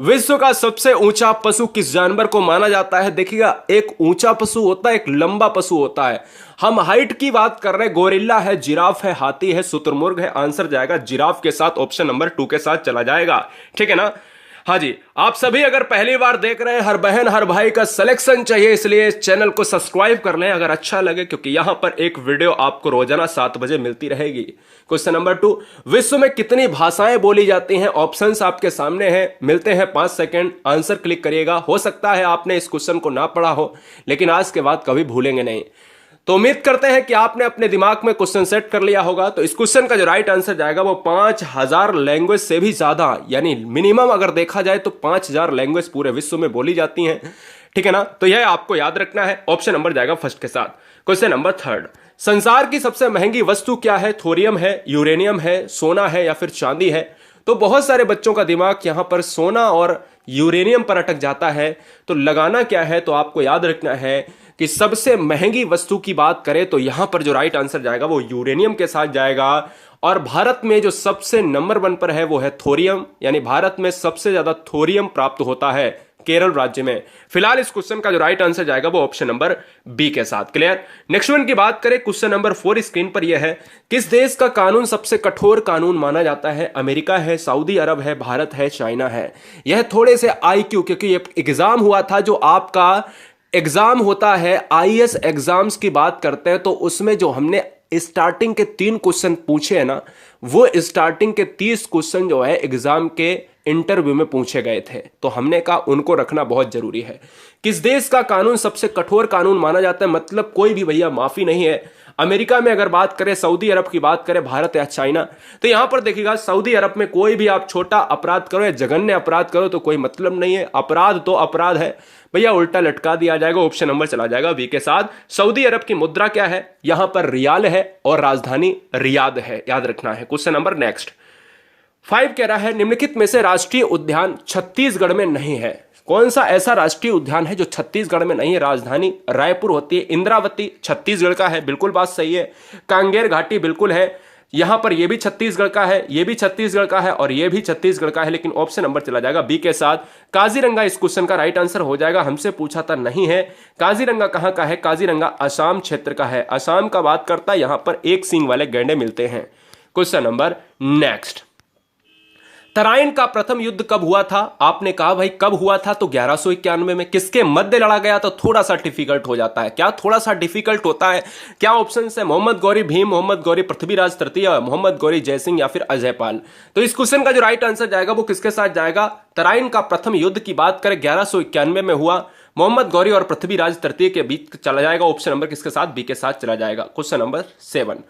विश्व का सबसे ऊंचा पशु किस जानवर को माना जाता है? देखिएगा, एक ऊंचा पशु होता है, एक लंबा पशु होता है। हम हाइट की बात कर रहे हैं। गोरिल्ला है, जिराफ है, हाथी है, शुतुरमुर्ग है। आंसर जाएगा जिराफ के साथ, ऑप्शन नंबर 2 के साथ चला जाएगा। ठीक है ना? हाँ जी, आप सभी अगर पहली बार देख रहे हैं, हर बहन हर भाई का सिलेक्शन चाहिए, इसलिए चैनल को सब्सक्राइब कर लें अगर अच्छा लगे, क्योंकि यहां पर एक वीडियो आपको रोजाना 7 बजे मिलती रहेगी। क्वेश्चन नंबर 2, विश्व में कितनी भाषाएं बोली जाती हैं? ऑप्शंस आपके सामने हैं, मिलते हैं 5 सेकंड, आंसर क्लिक करिएगा। हो सकता है आपने इस क्वेश्चन को ना पढ़ा हो, लेकिन आज के बाद कभी भूलेंगे नहीं। तो उम्मीद करते हैं कि आपने अपने दिमाग में क्वेश्चन सेट कर लिया होगा। तो इस क्वेश्चन का जो राइट आंसर जाएगा वो 5000 लैंग्वेज से भी ज्यादा, यानी मिनिमम अगर देखा जाए तो 5000 लैंग्वेज पूरे विश्व में बोली जाती हैं। ठीक है ना? तो यह आपको याद रखना है। ऑप्शन नंबर जाएगा फर्स्ट के साथ। क्वेश्चन नंबर 3, संसार की सबसे महंगी वस्तु क्या है? थोरियम है, यूरेनियम है, सोना है या फिर चांदी है? तो बहुत सारे बच्चों का दिमाग यहां पर सोना और यूरेनियम पर अटक जाता है। तो लगाना क्या है? तो आपको याद रखना है कि सबसे महंगी वस्तु की बात करें तो यहां पर जो राइट आंसर जाएगा वो यूरेनियम के साथ जाएगा। और भारत में जो सबसे नंबर 1 पर है वो है थोरियम, यानी भारत में सबसे ज्यादा थोरियम प्राप्त होता है केरल राज्य में। फिलहाल इस क्वेश्चन का जो राइट आंसर जाएगा वो ऑप्शन नंबर बी के साथ। क्लियर? नेक्स्ट वन की बात करें, क्वेश्चन नंबर 4 स्क्रीन पर यह है, किस देश का कानून सबसे कठोर कानून माना जाता है? अमेरिका है, सऊदी अरब है, भारत है, चाइना है? यह थोड़े से आईक्यू, क्योंकि ये एग्जाम हुआ था, जो आपका एग्जाम होता है आईएएस एग्जाम्स की बात करते हैं, तो उसमें जो हमने स्टार्टिंग के 3 क्वेश्चन पूछे हैं ना, वो स्टार्टिंग के 30 क्वेश्चन जो है एग्जाम के इंटरव्यू में पूछे गए थे। तो हमने कहा उनको रखना बहुत जरूरी है। किस देश का कानून सबसे कठोर कानून माना जाता है? मतलब कोई भी भैया माफी नहीं है। अमेरिका में अगर बात करें, सऊदी अरब की बात करें, भारत या चाइना? तो यहां पर देखिएगा, सऊदी अरब में कोई भी आप छोटा अपराध करो या जघन्य अपराध करो तो कोई मतलब नहीं है। अपराध तो अपराध है भैया, उल्टा लटका दिया जाएगा। ऑप्शन नंबर चला जाएगा बी के साथ। सऊदी अरब की मुद्रा क्या है? यहां पर रियाल है और राजधानी रियाद है, याद रखना है। क्वेश्चन नंबर नेक्स्ट 5 कह रहा है, निम्नलिखित में से राष्ट्रीय उद्यान छत्तीसगढ़ में नहीं है? कौन सा ऐसा राष्ट्रीय उद्यान है जो छत्तीसगढ़ में नहीं है? राजधानी रायपुर होती है। इंद्रावती छत्तीसगढ़ का है, बिल्कुल बात सही है। कांगेर घाटी बिल्कुल है, यहां पर यह भी छत्तीसगढ़ का है, यह भी छत्तीसगढ़ का है और यह भी छत्तीसगढ़ का है, लेकिन ऑप्शन नंबर चला जाएगा बी के साथ। काजीरंगा इस क्वेश्चन का राइट आंसर हो जाएगा। हमसे पूछा था, नहीं है। काजीरंगा कहां का है? काजीरंगा असम क्षेत्र का है। असम का बात करता है, यहां पर एक सींग वाले गैंडे मिलते हैं। क्वेश्चन नंबर नेक्स्ट, तराइन का प्रथम युद्ध कब हुआ था? आपने कहा भाई कब हुआ था, तो 1191 में। किसके मध्य लड़ा गया? तो थोड़ा सा डिफिकल्ट हो जाता है। क्या थोड़ा सा डिफिकल्ट होता है? क्या ऑप्शन है? मोहम्मद गौरी भीम, मोहम्मद गौरी पृथ्वीराज तृतीय, मोहम्मद गौरी जयसिंह या फिर अजय पाल? तो इस क्वेश्चन का जो राइट आंसर जाएगा वो किसके साथ जाएगा? तराइन का प्रथम युद्ध की बात करें 1191 में हुआ, मोहम्मद गौरी और पृथ्वीराज तृतीय के बीच चला जाएगा। ऑप्शन नंबर किसके साथ? बी के साथ चला जाएगा। क्वेश्चन नंबर 7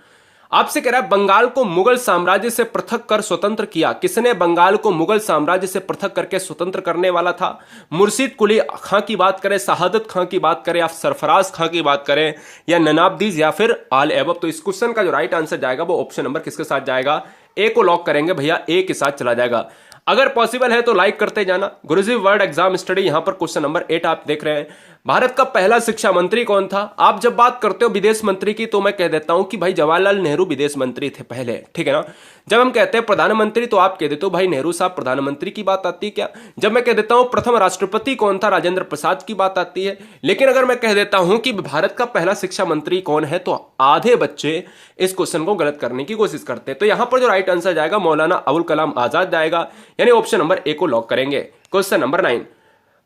आपसे कह रहा है, बंगाल को मुगल साम्राज्य से पृथक कर स्वतंत्र किया? किसने बंगाल को मुगल साम्राज्य से पृथक करके स्वतंत्र करने वाला था? मुर्शिद कुली खां की बात करें, शहादत खां की बात करें या सरफराज खां की बात करें या ननाबदीज या फिर आल ऐबक? तो इस क्वेश्चन का जो राइट आंसर जाएगा वो ऑप्शन नंबर किसके साथ जाएगा? ए को लॉक करेंगे भैया, ए के साथ चला जाएगा। अगर पॉसिबल है तो लाइक करते जाना। गुरुजी वर्ड एग्जाम स्टडी, यहां पर क्वेश्चन नंबर 8 आप देख रहे हैं। भारत का पहला शिक्षा मंत्री कौन था? आप जब बात करते हो विदेश मंत्री की तो मैं कह देता हूं कि भाई जवाहरलाल नेहरू विदेश मंत्री थे पहले। ठीक है ना? जब हम कहते हैं प्रधानमंत्री तो आप कह देते हो भाई नेहरू साहब प्रधानमंत्री की बात आती है क्या? जब मैं कह देता हूं प्रथम राष्ट्रपति कौन था, राजेंद्र प्रसाद की बात आती है। लेकिन अगर मैं कह देता हूं कि भारत का पहला शिक्षा मंत्री कौन है, तो आधे बच्चे इस क्वेश्चन को गलत करने की कोशिश करते हैं। तो यहां पर जो राइट आंसर जाएगा मौलाना अबुल कलाम आजाद जाएगा, यानी ऑप्शन नंबर ए को लॉक करेंगे। क्वेश्चन नंबर 9,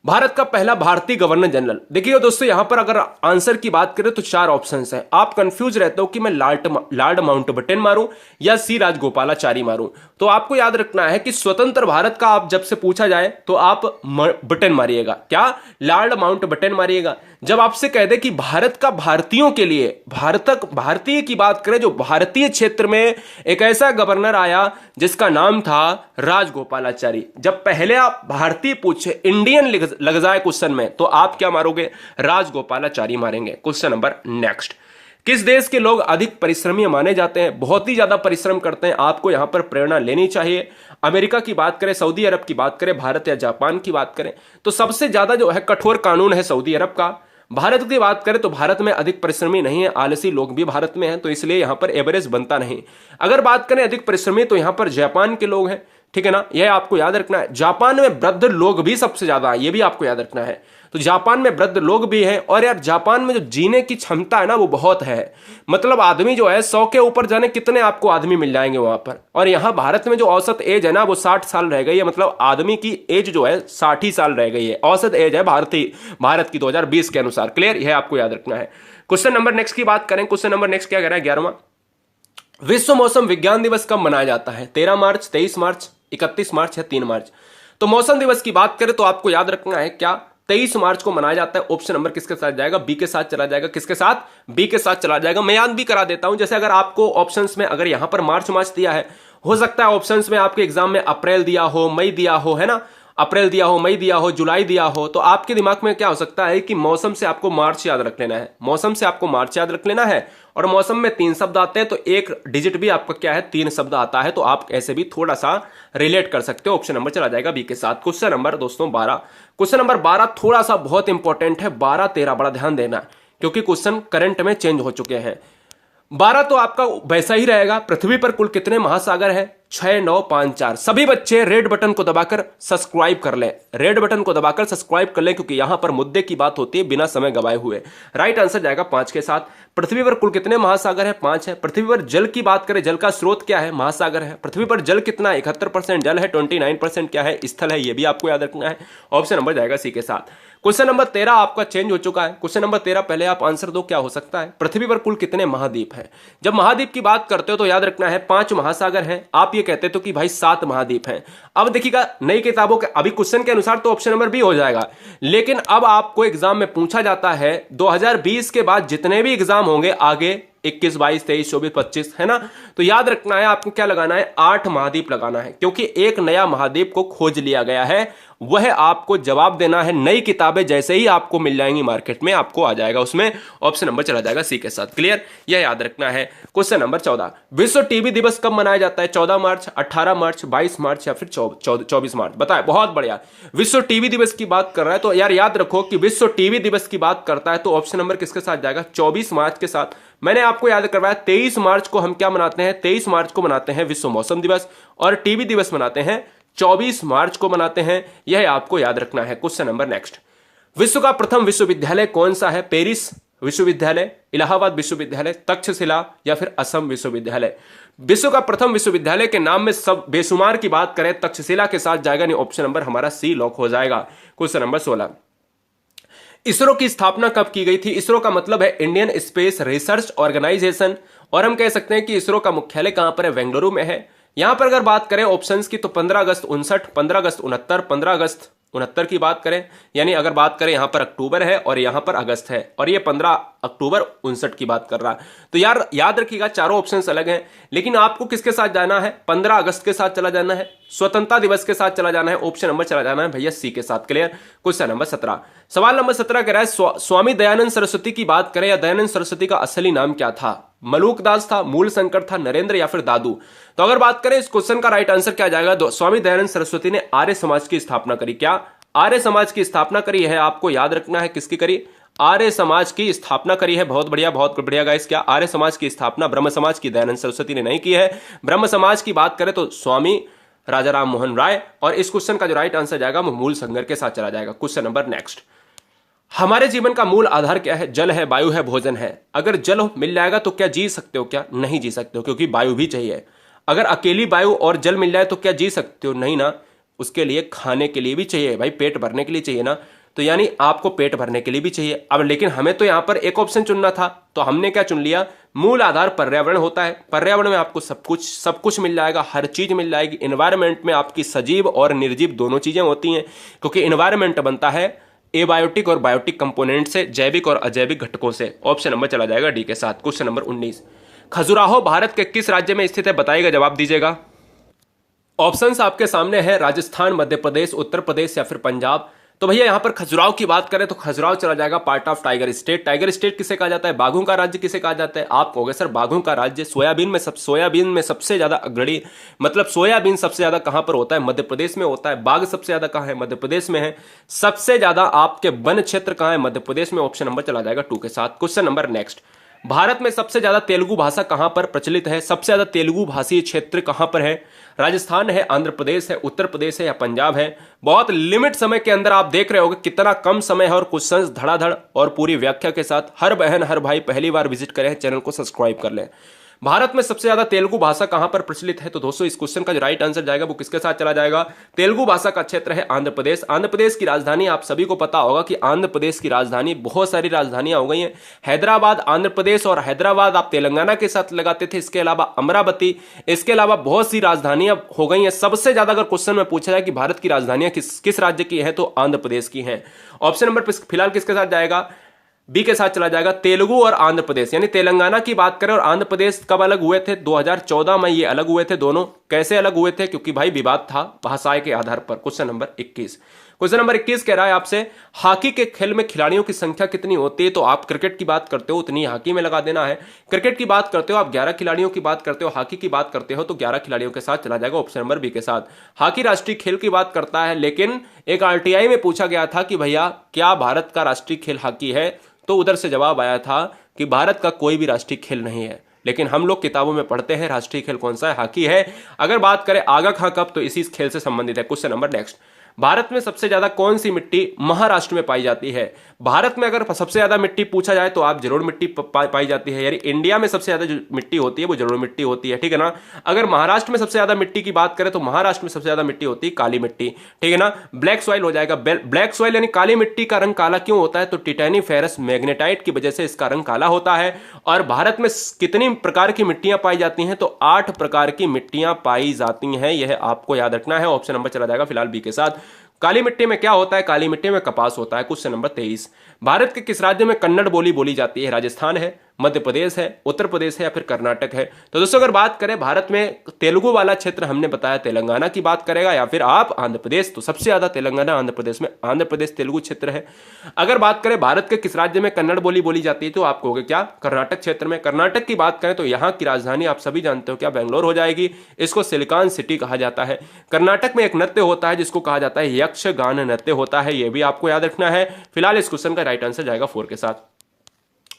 भारत का पहला भारतीय गवर्नर जनरल? देखिए दोस्तों, यहां पर अगर आंसर की बात करें तो 4 ऑप्शंस हैं। आप कंफ्यूज रहते हो कि मैं लॉर्ड माउंटबेटन मारूं या सी राजगोपालाचारी मारूं। तो आपको याद रखना है कि स्वतंत्र भारत का आप जब से पूछा जाए तो आप बटन मारिएगा। क्या? लॉर्ड माउंटबेटन मारिएगा। जब आपसे कह दे कि भारत का भारतीयों के लिए, भारतीय की बात करें, जो भारतीय क्षेत्र में एक ऐसा गवर्नर आया जिसका नाम था राजगोपालाचारी। जब पहले आप भारतीय पूछे, इंडियन लग जाए क्वेश्चन में, तो आप क्या मारोगे? राजगोपालाचारी मारेंगे। क्वेश्चन नंबर नेक्स्ट, किस देश के लोग अधिक परिश्रमी माने जाते हैं? बहुत ही ज्यादा परिश्रम करते हैं, आपको यहां पर प्रेरणा लेनी चाहिए। अमेरिका की बात करें, सऊदी अरब की बात करें, भारत या जापान की बात करें, तो सबसे ज्यादा जो है कठोर कानून है सऊदी अरब का। भारत की बात करें तो भारत में अधिक परिश्रमी नहीं है, आलसी लोग भी भारत में हैं, तो इसलिए यहां पर एवरेज बनता नहीं। अगर बात करें अधिक परिश्रमी तो यहां पर जापान के लोग हैं। ठीक है ना, यह आपको याद रखना है। जापान में वृद्ध लोग भी सबसे ज्यादा है, यह भी आपको याद रखना है। तो जापान में वृद्ध लोग भी हैं, और यार जापान में जो जीने की क्षमता है ना वो बहुत है। मतलब आदमी जो है 100 के ऊपर जाने कितने आपको आदमी मिल जाएंगे वहां पर। और यहां भारत में जो औसत एज है ना वो 60 साल रह गई है। मतलब आदमी की एज जो है 60 ही साल रह गई है, औसत एज है भारत की 2020 के अनुसार। क्लियर, यह आपको याद रखना है। क्वेश्चन नंबर नेक्स्ट की बात करें, क्वेश्चन नंबर नेक्स्ट क्या कह रहा है 11वां, विश्व मौसम विज्ञान दिवस कब मनाया जाता है? 13 मार्च, 23 मार्च, 31 मार्च या 3 मार्च? तो मौसम दिवस की बात करें तो आपको याद रखना है क्या 23 मार्च को मनाया जाता है। ऑप्शन नंबर किसके साथ जाएगा? बी के साथ चला जाएगा। किसके साथ? बी के साथ चला जाएगा। मैं याद भी करा देता हूं, जैसे अगर आपको ऑप्शंस में अगर यहां पर मार्च मार्च दिया है, हो सकता है ऑप्शंस में आपके एग्जाम में अप्रैल दिया हो, मई दिया हो, है ना, अप्रैल दिया हो, मई दिया हो, जुलाई दिया हो, तो आपके दिमाग में क्या हो सकता है कि मौसम से आपको मार्च याद रख लेना है, मौसम से आपको मार्च याद रख लेना है। और मौसम में 3 शब्द आते हैं तो एक डिजिट भी आपका क्या है, 3 शब्द आता है, तो आप ऐसे भी थोड़ा सा रिलेट कर सकते हो। ऑप्शन नंबर चला जाएगा बी के साथ। क्वेश्चन नंबर दोस्तों 12, क्वेश्चन नंबर 12 थोड़ा सा बहुत इंपॉर्टेंट है। 12 13 बड़ा ध्यान देना, क्योंकि क्वेश्चन करंट में चेंज हो चुके हैं। 12 तो आपका वैसा ही रहेगा। पृथ्वी पर कुल कितने महासागर है? 6 9 5 4। सभी बच्चे रेड बटन को दबाकर सब्सक्राइब कर लें, रेड बटन को दबाकर सब्सक्राइब कर लें, क्योंकि यहां पर मुद्दे की बात होती है बिना समय गवाए हुए। राइट आंसर जाएगा 5 के साथ। पृथ्वी पर कुल कितने महासागर है? 5 है। पृथ्वी पर जल की बात करें, जल का स्रोत क्या है? महासागर है। पृथ्वी पर जल कितना है? 71% जल है, 29% क्या है? स्थल है। यह भी आपको याद रखना है। ऑप्शन नंबर जाएगा सी के साथ। क्वेश्चन नंबर 13 आपका चेंज हो चुका है। क्वेश्चन नंबर 13 पहले आप आंसर दो, क्या हो सकता है? पृथ्वी पर कुल कितने महाद्वीप हैं? जब महाद्वीप की बात करते हो तो याद रखना है 5 महासागर हैं। आप ये कहते तो कि भाई 7 महाद्वीप हैं। अब देखिएगा नई किताबों के अभी क्वेश्चन के अनुसार तो ऑप्शन नंबर बी हो जाएगा, लेकिन अब आपको एग्जाम में पूछा जाता है 2020 के बाद जितने भी एग्जाम होंगे आगे 21 22 23 24 25, है ना, तो याद रखना है आपको क्या लगाना है? 8 महाद्वीप लगाना है, क्योंकि एक नया महाद्वीप को खोज लिया गया है। वह आपको जवाब देना है। नई किताबें जैसे ही आपको मिल जाएंगी मार्केट में, आपको आ जाएगा उसमें। ऑप्शन नंबर चला जाएगा सी के साथ। क्लियर, यह याद रखना है। क्वेश्चन नंबर 14, विश्व टीबी दिवस कब मनाया जाता है? 14 मार्च, 18 मार्च, 22 मार्च या फिर 24 मार्च? बताए। बहुत बढ़िया। विश्व टीबी दिवस की बात कर रहा है तो यार याद रखो कि विश्व टीबी दिवस की बात करता है तो ऑप्शन नंबर किसके साथ जाएगा? 24 मार्च के साथ। मैंने आपको याद करवाया 23 मार्च को हम क्या मनाते हैं? 23 मार्च को मनाते हैं विश्व मौसम दिवस, और टीबी दिवस मनाते हैं 24 मार्च को मनाते हैं। यह आपको याद रखना है। क्वेश्चन नंबर नेक्स्ट, विश्व का प्रथम विश्वविद्यालय कौन सा है? पेरिस विश्वविद्यालय, इलाहाबाद विश्वविद्यालय, तक्षशिला या फिर असम विश्वविद्यालय? विश्व का प्रथम विश्वविद्यालय के नाम में सब बेशुमार की बात करें तक्षशिला के साथ जाएगा नहीं। ऑप्शन नंबर हमारा सी लॉक हो जाएगा। क्वेश्चन नंबर 16, इसरो की स्थापना कब की गई थी? इसरो का मतलब है इंडियन स्पेस रिसर्च ऑर्गेनाइजेशन, और हम कह सकते हैं कि इसरो का मुख्यालय कहां पर है? बेंगलुरु में है। यहां पर अगर बात करें ऑप्शंस की तो 15 अगस्त 59, 15 अगस्त 69, 15 अगस्त 69 की बात करें, यानी अगर बात करें यहां पर अक्टूबर है और यहां पर अगस्त है, और ये 15 अक्टूबर 59 की बात कर रहा है। तो यार याद रखिएगा चारों ऑप्शंस अलग हैं, लेकिन आपको किसके साथ जाना है? 15 अगस्त के साथ चला जाना है, स्वतंत्रता दिवस के साथ चला जाना है। ऑप्शन नंबर चला जाना है भैया सी के साथ। क्लियर। क्वेश्चन नंबर 17, सवाल नंबर 17 कह रहा है स्वामी दयानंद सरस्वती की बात करें या दयानंद सरस्वती का असली नाम क्या था? मलूक दास था, मूल शंकर था, नरेंद्र या फिर दादू? तो अगर बात करें इस क्वेश्चन का राइट आंसर क्या जाएगा? स्वामी दयानंद सरस्वती ने आर्य समाज की स्थापना करी। क्या आर्य समाज की स्थापना करी है? आपको याद रखना है किसकी करी? आर्य समाज की स्थापना करी है। बहुत बढ़िया, बहुत बढ़िया गाइस। क्या आर्य समाज की स्थापना ब्रह्म समाज की दयानंद सरस्वती ने नहीं की है? ब्रह्म समाज की बात करें तो स्वामी राजा राम मोहन राय, और इस क्वेश्चन का जो राइट आंसर जाएगा वो मूल संगर के साथ चला जाएगा। क्वेश्चन नंबर नेक्स्ट, हमारे जीवन का मूल आधार क्या है? जल है, वायु है, भोजन है। अगर जल मिल जाएगा तो क्या जी सकते हो? क्या नहीं जी सकते हो, क्योंकि वायु भी चाहिए। अगर अकेली वायु और जल मिल जाए तो क्या जी सकते हो? नहीं ना, उसके लिए खाने के लिए भी चाहिए भाई, पेट भरने के लिए चाहिए ना, तो यानी आपको पेट भरने के लिए भी चाहिए। अब लेकिन हमें तो यहां पर एक ऑप्शन चुनना था, तो हमने क्या चुन लिया? मूल आधार पर्यावरण होता है। पर्यावरण में आपको सब कुछ मिल जाएगा, हर चीज मिल जाएगी। एनवायरमेंट में आपकी सजीव और निर्जीव दोनों चीजें होती हैं, क्योंकि एनवायरमेंट बनता है एबायोटिक और बायोटिक कंपोनेंट से, जैविक और अजैविक घटकों से। ऑप्शन नंबर चला जाएगा डी के साथ। क्वेश्चन नंबर 19, खजुराहो भारत के किस राज्य में स्थित है? बताइएगा, जवाब दीजिएगा। ऑप्शंस आपके सामने है, राजस्थान, मध्य प्रदेश, उत्तर प्रदेश या फिर पंजाब। तो भैया यहां पर खजुराहो की बात करें तो खजुराहो चला जाएगा part of tiger state. Tiger state किसे कहा जाता है? बाघों का राज्य किसे कहा जाता है? आप कहोगे सर बाघों का राज्य सोयाबीन में सबसे ज्यादा अग्रणी, मतलब सोयाबीन सबसे ज्यादा कहां पर होता है? मध्य प्रदेश में होता है। बाघ सबसे ज्यादा कहां है? मध्य प्रदेश में है। सबसे ज्यादा आपके वन क्षेत्र कहां है? मध्य प्रदेश में। ऑप्शन नंबर चला जाएगा 2 के साथ। क्वेश्चन नंबर नेक्स्ट, भारत में सबसे ज्यादा तेलुगु भाषा कहां पर प्रचलित है? सबसे ज्यादा तेलुगु भाषी क्षेत्र कहां पर है? राजस्थान है, आंध्र प्रदेश है, उत्तर प्रदेश है या पंजाब है? बहुत लिमिट समय के अंदर आप देख रहे होगे कितना कम समय है और क्वेश्चंस धड़ाधड़ और पूरी व्याख्या के साथ। हर बहन हर भाई पहली बार विजिट करें, चैनल को सब्सक्राइब कर लें। भारत में सबसे ज्यादा तेलुगु भाषा कहां पर प्रचलित है? तो दोस्तों इस क्वेश्चन का जो राइट आंसर जाएगा वो किसके साथ चला जाएगा? तेलुगु भाषा का क्षेत्र है आंध्र प्रदेश। आंध्र प्रदेश की राजधानी, आप सभी को पता होगा कि आंध्र प्रदेश की राजधानी, बहुत सारी राजधानियां हो गई हैं। हैदराबाद आंध्र प्रदेश और हैदराबाद आप तेलंगाना के साथ लगाते थे। इसके अलावा अमरावती, इसके अलावा बहुत सी राजधानियां हो गई हैं। सबसे ज्यादा अगर क्वेश्चन में पूछा जाए कि भारत की राजधानियां किस राज्य की है, तो आंध्र प्रदेश की है। ऑप्शन नंबर फिलहाल किसके साथ जाएगा? बी के साथ चला जाएगा। तेलुगु और आंध्र प्रदेश, यानी तेलंगाना की बात करें और आंध्र प्रदेश कब अलग हुए थे? 2014 में ये अलग हुए थे दोनों। कैसे अलग हुए थे? क्योंकि भाई विवाद था भाषाएं के आधार पर। क्वेश्चन नंबर 21, क्वेश्चन नंबर 21 कह रहा है आपसे, हॉकी के खेल में खिलाड़ियों की संख्या कितनी होती है? तो आप क्रिकेट की बात करते हो उतनी हॉकी में लगा देना है। क्रिकेट की बात करते हो आप 11 खिलाड़ियों की बात करते हो, हॉकी की बात करते हो तो 11 खिलाड़ियों के साथ चला जाएगा ऑप्शन नंबर बी के साथ। हॉकी राष्ट्रीय खेल की बात करता है, लेकिन एक आरटीआई में पूछा गया था कि भैया क्या भारत का राष्ट्रीय खेल हॉकी है? तो उधर से जवाब आया था कि भारत का कोई भी राष्ट्रीय खेल नहीं है, लेकिन हम लोग किताबों में पढ़ते हैं राष्ट्रीय खेल कौन सा है? हॉकी है। अगर बात करें आगा खां कप, तो इसी खेल से संबंधित है। क्वेश्चन नंबर नेक्स्ट, भारत में सबसे ज्यादा कौन सी मिट्टी महाराष्ट्र में पाई जाती है? भारत में अगर सबसे ज्यादा मिट्टी पूछा जाए तो आप जरूर मिट्टी पाई जाती है, यानी इंडिया में सबसे ज्यादा जो मिट्टी होती है वो जरूर मिट्टी होती है, ठीक है ना। अगर महाराष्ट्र में सबसे ज्यादा मिट्टी की बात करें तो महाराष्ट्र में सबसे ज्यादा मिट्टी होती है काली मिट्टी, ठीक है ना। ब्लैक सॉइल हो जाएगा। ब्लैक सॉइल यानी काली मिट्टी का रंग काला क्यों होता है? तो टिटेनी फेरस मैग्नेटाइट की वजह से इसका रंग काला होता है। और भारत में कितनी प्रकार की मिट्टियां पाई जाती हैं? तो 8 प्रकार की मिट्टियां पाई जाती हैं, यह आपको याद रखना है। ऑप्शन नंबर चला जाएगा फिलहाल बी के साथ। काली मिट्टी में क्या होता है? काली मिट्टी में कपास होता है। क्वेश्चन नंबर 23, भारत के किस राज्य में कन्नड़ बोली बोली जाती है? राजस्थान है, मध्य प्रदेश है, उत्तर प्रदेश है या फिर कर्नाटक है? तो दोस्तों अगर बात करें भारत में तेलुगु वाला क्षेत्र, हमने बताया तेलंगाना की बात करेगा या फिर आप आंध्र प्रदेश, तो सबसे ज्यादा तेलंगाना आंध्र प्रदेश में, आंध्र प्रदेश तेलुगु क्षेत्र है। अगर बात करें भारत के किस राज्य में कन्नड़ बोली बोली जाती है, तो आप कहोगे क्या? कर्नाटक क्षेत्र में। कर्नाटक की बात करें तो यहाँ की राजधानी आप सभी जानते हो क्या? बेंगलोर हो जाएगी। इसको सिलिकॉन सिटी कहा जाता है। कर्नाटक में एक नृत्य होता है जिसको कहा जाता है यक्षगान नृत्य होता है, यह भी आपको याद रखना है। फिलहाल इस क्वेश्चन का राइट आंसर जाएगा 4 के साथ।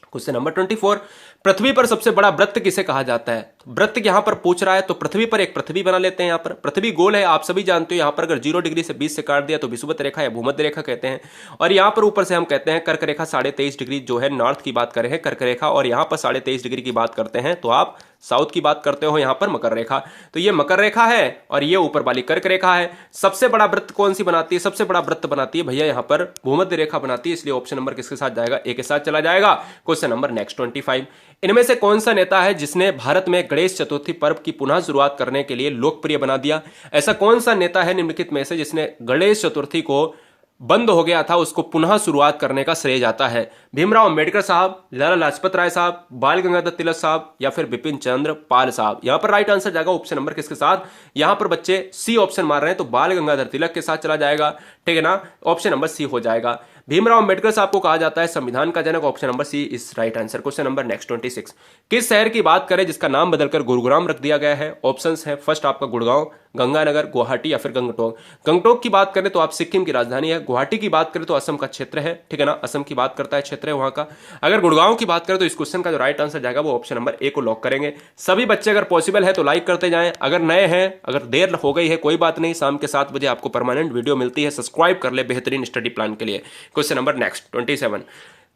क्वेश्चन नंबर 24, पृथ्वी पर सबसे बड़ा वृत्त किसे कहा जाता है? वृत्त यहां पर पूछ रहा है तो पृथ्वी पर एक पृथ्वी बना लेते हैं। यहां पर पृथ्वी गोल है, आप सभी जानते हो। यहां पर अगर 0 डिग्री से 20 से काट दिया तो विषुवत रेखा या भूमध्य रेखा कहते हैं। और यहां पर ऊपर से हम कहते हैं कर्क रेखा 23.5 डिग्री जो है नॉर्थ की बात करें है कर्क रेखा, और यहां पर 23.5 डिग्री की बात करते हैं तो आप साउथ की बात करते हो, यहां पर मकर रेखा। तो ये मकर रेखा है और ये ऊपर वाली कर्क रेखा है। सबसे बड़ा वृत्त कौन सी बनाती है? सबसे बड़ा वृत्त बनाती है भैया यहां पर भूमध्य रेखा बनाती है, इसलिए ऑप्शन नंबर किसके साथ जाएगा? ए के साथ चला जाएगा। क्वेश्चन नंबर नेक्स्ट 25, इनमें से कौन सा नेता है जिसने भारत में गणेश चतुर्थी पर्व की पुनः शुरुआत करने के लिए लोकप्रिय बना दिया? ऐसा कौन सा नेता है निम्नलिखित में से जिसने गणेश चतुर्थी को बंद हो गया था उसको पुनः शुरुआत करने का श्रेय जाता है? भीमराव अंबेडकर साहब, लाला लाजपत राय साहब, बाल गंगाधर तिलक साहब या फिर बिपिन चंद्र पाल साहब? यहां पर राइट आंसर जाएगा ऑप्शन नंबर किसके साथ? यहां पर बच्चे सी ऑप्शन मार रहे हैं तो बाल गंगाधर तिलक के साथ चला जाएगा, ठीक है ना। ऑप्शन नंबर सी हो जाएगा। भीमराव अंबेडकर साहब को कहा जाता है संविधान का जनक, option number C is right answer. Question number next 26, किस शहर की बात करें जिसका नाम बदलकर गुरुग्राम रख दिया गया है? ऑप्शंस है, फर्स्ट आपका गुड़गांव, गंगानगर, गुवाहाटी या फिर गंगटोक। गंगटोक की बात करें तो आप सिक्किम की राजधानी है। गुवाहाटी की बात करें तो असम का क्षेत्र है, ठीक है ना, असम की बात करता है, क्षेत्र है वहां का। अगर गुड़गांव की बात करें तो इस क्वेश्चन का जो राइट आंसर जाएगा वो ऑप्शन नंबर ए को लॉक करेंगे। सभी बच्चे अगर पॉसिबल है तो लाइक करते जाएं, अगर नए हैं, अगर देर हो गई है कोई बात नहीं, शाम के 7 बजे आपको परमानेंट वीडियो मिलती है, सब्सक्राइब कर ले बेहतरीन स्टडी प्लान के लिए। क्वेश्चन नंबर नेक्स्ट 27,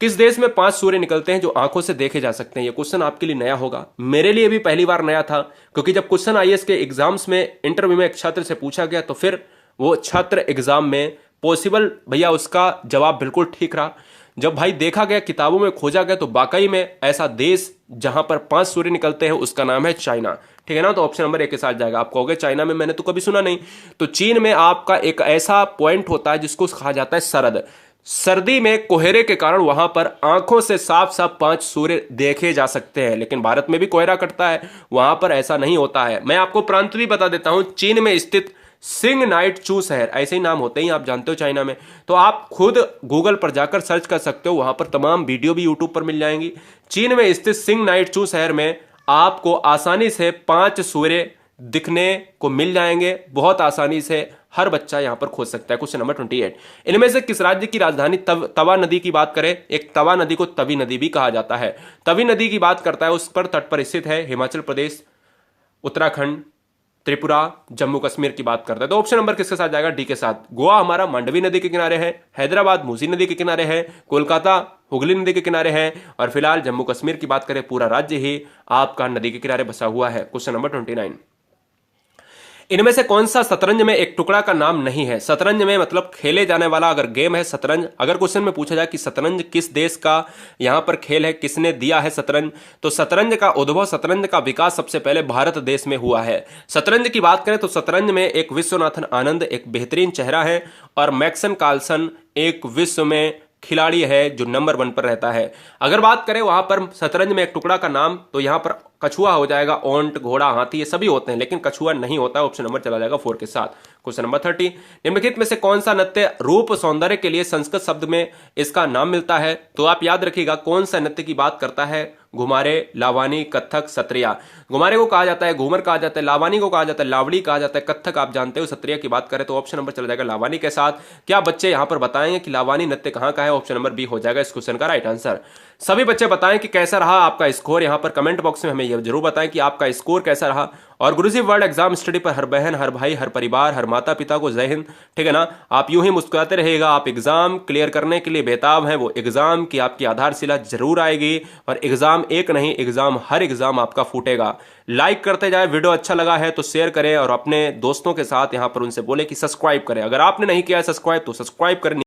किस देश में 5 सूर्य निकलते हैं जो आंखों से देखे जा सकते हैं? ये क्वेश्चन आपके लिए नया होगा, मेरे लिए भी पहली बार नया था, क्योंकि जब क्वेश्चन आईएएस के एग्जाम्स में इंटरव्यू में एक छात्र से पूछा गया तो फिर वो छात्र एग्जाम में पॉसिबल भैया उसका जवाब बिल्कुल ठीक रहा। जब भाई देखा गया, किताबों में खोजा गया तो वाकई में ऐसा देश जहां पर 5 सूर्य निकलते हैं उसका नाम है चाइना, ठीक है ना। तो ऑप्शन नंबर ए के साथ जाएगा। आप कहोगे चाइना में मैंने तो कभी सुना नहीं, तो चीन में आपका एक ऐसा पॉइंट होता है जिसको कहा जाता है सरद। सर्दी में कोहरे के कारण वहां पर आंखों से साफ साफ 5 सूर्य देखे जा सकते हैं, लेकिन भारत में भी कोहरा कटता है, वहां पर ऐसा नहीं होता है। मैं आपको प्रांत भी बता देता हूं, चीन में स्थित सिंग नाइट चू शहर, ऐसे ही नाम होते ही आप जानते हो चाइना में, तो आप खुद गूगल पर जाकर सर्च कर सकते हो, वहां पर तमाम वीडियो भी यूट्यूब पर मिल जाएंगी। चीन में स्थित सिंग नाइट चू शहर में आपको आसानी से 5 सूर्य दिखने को मिल जाएंगे, बहुत आसानी से हर बच्चा यहां पर खोज सकता है। क्वेश्चन नंबर 28, इनमें से किस राज्य की राजधानी तवा नदी की बात करें? एक तवा नदी को तवी नदी भी कहा जाता है। तवी नदी की बात करता है, उस पर तट पर स्थित है हिमाचल प्रदेश, उत्तराखंड, त्रिपुरा, जम्मू कश्मीर की बात करते हैं तो ऑप्शन नंबर किसके साथ जाएगा? डी के साथ। गोवा हमारा मांडवी नदी के किनारे है, हैदराबाद मूसी नदी के किनारे है, कोलकाता हुगली नदी के किनारे है, और फिलहाल जम्मू कश्मीर की बात करें पूरा राज्य ही आपका नदी के किनारे बसा हुआ है। क्वेश्चन नंबर 29, इनमें से कौन सा शतरंज में एक टुकड़ा का नाम नहीं है? शतरंज में मतलब खेले जाने वाला अगर गेम है शतरंज, अगर क्वेश्चन में पूछा जाए कि शतरंज किस देश का यहां पर खेल है, किसने दिया है शतरंज, तो शतरंज का उद्भव, शतरंज का विकास सबसे पहले भारत देश में हुआ है। शतरंज की बात करें तो शतरंज में एक विश्वनाथन आनंद एक बेहतरीन चेहरा है, और मैक्सन कार्लसन एक विश्व में खिलाड़ी है जो नंबर 1 पर रहता है। अगर बात करें वहां पर शतरंज में एक टुकड़ा का नाम, तो यहां पर कछुआ हो जाएगा, ओंट, घोड़ा, हाथी, ये सभी होते हैं, लेकिन कछुआ नहीं होता है। ऑप्शन नंबर चला जाएगा 4 के साथ। क्वेश्चन नंबर 30, निम्नलिखित में से कौन सा नृत्य रूप सौंदर्य के लिए संस्कृत शब्द में इसका नाम मिलता है? तो आप याद रखिएगा कौन सा नृत्य की बात करता है। घुमारे, लावानी, कथक, सत्रिया। घुमारे को कहा जाता है घूमर कहा जाता है, लावानी को कहा जाता है लावड़ी कहा जाता है, कथक आप जानते हो, सत्रिया की बात करें तो ऑप्शन नंबर चला जाएगा लावानी के साथ। क्या बच्चे यहां पर बताएंगे कि लावानी नृत्य कहां का है? ऑप्शन नंबर बी हो जाएगा इस क्वेश्चन का राइट आंसर। सभी बच्चे बताएं कि कैसा रहा आपका स्कोर, यहां पर कमेंट बॉक्स में हमें यह जरूर बताएं कि आपका स्कोर कैसा रहा। और गुरुजी वर्ल्ड एग्जाम स्टडी पर हर बहन, हर भाई, हर परिवार, हर माता पिता को जय हिंद। ठीक है ना, आप यूं ही मुस्कुराते रहिएगा। आप एग्जाम क्लियर करने के लिए बेताब हैं, वो एग्जाम की आपकी आधारशिला जरूर आएगी, और एग्जाम एक नहीं, एग्जाम हर एग्जाम आपका फूटेगा। लाइक करते जाए, वीडियो अच्छा लगा है तो शेयर करें, और अपने दोस्तों के साथ यहां पर उनसे बोले कि सब्सक्राइब करें। अगर आपने नहीं किया है सब्सक्राइब तो सब्सक्राइब करें।